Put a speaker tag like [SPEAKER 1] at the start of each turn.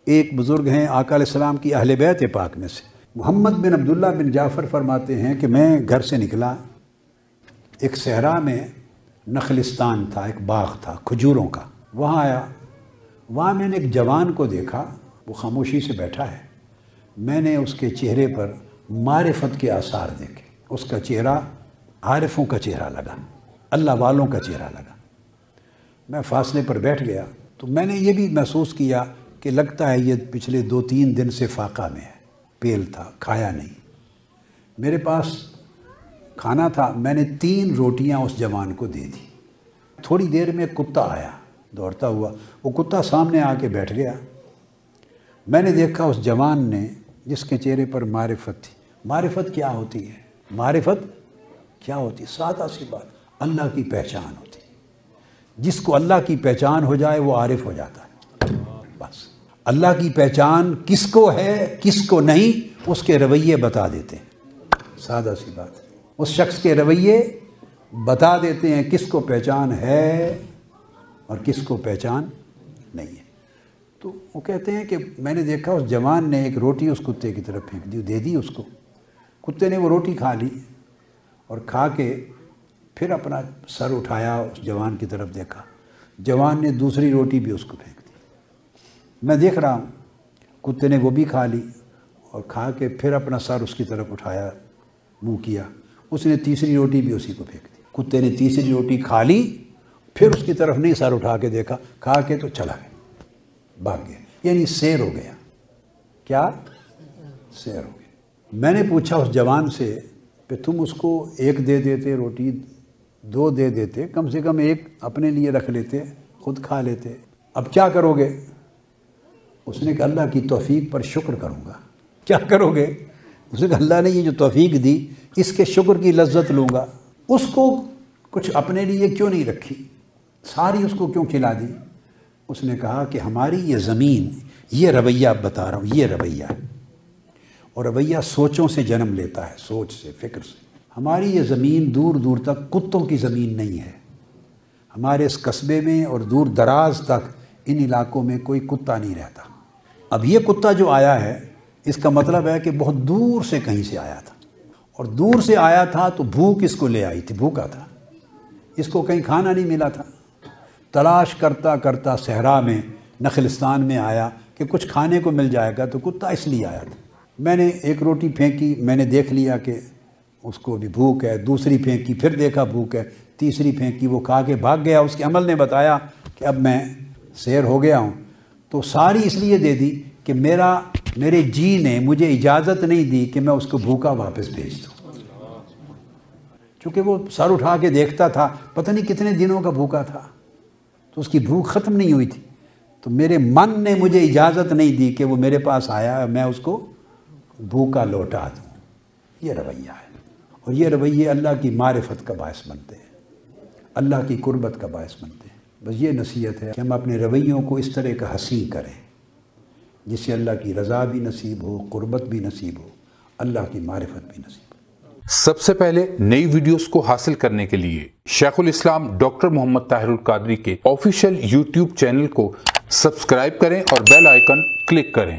[SPEAKER 1] ایک بزرگ ہیں آقا علیہ السلام کی اہل بیت پاک میں سے، محمد بن عبداللہ بن جعفر فرماتے ہیں کہ میں گھر سے نکلا، ایک صحرا میں نخلستان تھا، ایک باغ تھا کھجوروں کا، وہاں آیا، وہاں میں نے ایک جوان کو دیکھا، وہ خاموشی سے بیٹھا ہے، میں نے اس کے چہرے پر معرفت کے آثار دیکھے، اس کا چہرہ عارفوں کا چہرہ لگا، اللہ والوں کا چہرہ لگا۔ میں فاصلے پر بیٹھ گیا تو میں نے یہ بھی محسوس کیا کہ لگتا ہے یہ پچھلے 2-3 دن سے فاقہ میں ہے، پیل تھا، کھایا نہیں۔ میرے پاس کھانا تھا، میں نے 3 روٹیاں اس جوان کو دے دی۔ تھوڑی دیر میں کتا آیا دوڑتا ہوا، وہ کتا سامنے آ کے بیٹھ گیا۔ میں نے دیکھا اس جوان نے، جس کے چہرے پر معرفت تھی۔ معرفت کیا ہوتی ہے؟ معرفت کیا ہوتی ہے؟ سادہ سی بات، اللہ کی پہچان ہوتی ہے۔ جس کو اللہ کی پہچان ہو جائے وہ عارف ہو جاتا ہے۔ بس اللہ کی پہچان کس کو ہے کس کو نہیں، اس کے رویے بتا دیتے ہیں۔ سادہ سی بات، اس شخص کے رویے بتا دیتے ہیں کس کو پہچان ہے اور کس کو پہچان نہیں ہے۔ تو وہ کہتے ہیں کہ میں نے دیکھا اس جوان نے ایک روٹی اس کتے کی طرف پھینک دی، دے دی اس کو۔ کتے نے وہ روٹی کھا لی اور کھا کے پھر اپنا سر اٹھایا، اس جوان کی طرف دیکھا، جوان نے دوسری روٹی بھی اس کو پھینک دی۔ میں دیکھ رہا ہوں کتے نے وہ بھی کھا لی اور کھا کے پھر اپنا سر اس کی طرف اٹھایا، منہ کیا، اس نے تیسری روٹی بھی اسی کو پھینک دی۔ کتے نے تیسری روٹی کھا لی، پھر اس کی طرف نہیں سر اٹھا کے دیکھا، کھا کے تو چلا گیا، بھاگ گیا، یعنی سیر ہو گیا۔ کیا؟ سیر ہو گیا۔ میں نے پوچھا اس جوان سے کہ تم اس کو 1 دے دیتے روٹی، 2 دے دیتے، کم سے کم 1 اپنے لیے رکھ لیتے، خود کھا لیتے، اب کیا کرو گے؟ اس نے کہا اللہ کی توفیق پر شکر کروں گا۔ کیا کرو گے؟ اس نے کہا اللہ نے یہ جو توفیق دی، اس کے شکر کی لذت لوں گا۔ اس کو کچھ اپنے لیے کیوں نہیں رکھی، ساری اس کو کیوں کھلا دی؟ اس نے کہا کہ ہماری یہ زمین، یہ رویہ بتا رہا ہوں، یہ رویہ ہے، اور رویہ سوچوں سے جنم لیتا ہے، سوچ سے، فکر سے۔ ہماری یہ زمین دور دور تک کتوں کی زمین نہیں ہے۔ ہمارے اس قصبے میں اور دور دراز تک ان علاقوں میں کوئی کتا نہیں رہتا۔ اب یہ کتا جو آیا ہے، اس کا مطلب ہے کہ بہت دور سے کہیں سے آیا تھا، اور دور سے آیا تھا تو بھوک اس کو لے آئی تھی، بھوکا تھا، اس کو کہیں کھانا نہیں ملا تھا۔ تلاش کرتا کرتا صحرا میں نخلستان میں آیا کہ کچھ کھانے کو مل جائے گا، تو کتا اس لیے آیا تھا۔ میں نے 1 روٹی پھینکی، میں نے دیکھ لیا کہ اس کو بھی بھوک ہے، دوسری پھینکی، پھر دیکھا بھوک ہے، تیسری پھینکی، وہ کھا کے بھاگ گیا۔ اس کے عمل نے بتایا کہ اب میں سیر ہو گیا ہوں، تو ساری اس لیے دے دی کہ میرے جی نے مجھے اجازت نہیں دی کہ میں اس کو بھوکا واپس بھیج دوں، چونکہ وہ سر اٹھا کے دیکھتا تھا، پتہ نہیں کتنے دنوں کا بھوکا تھا، تو اس کی بھوک ختم نہیں ہوئی تھی، تو میرے من نے مجھے اجازت نہیں دی کہ وہ میرے پاس آیا اور میں اس کو بھوکا لوٹا دوں۔ یہ رویہ ہے، اور یہ رویے اللہ کی معرفت کا باعث بنتے ہیں، اللہ کی قربت کا باعث بنتے ہیں۔ بس یہ نصیحت ہے کہ ہم اپنے رویوں کو اس طرح کا حسین کریں جس سے اللہ کی رضا بھی نصیب ہو، قربت بھی نصیب ہو، اللہ کی معرفت بھی نصیب ہو۔
[SPEAKER 2] سب سے پہلے نئی ویڈیوز کو حاصل کرنے کے لیے شیخ الاسلام ڈاکٹر محمد طاہر القادری کے آفیشیل یوٹیوب چینل کو سبسکرائب کریں اور بیل آئیکن کلک کریں۔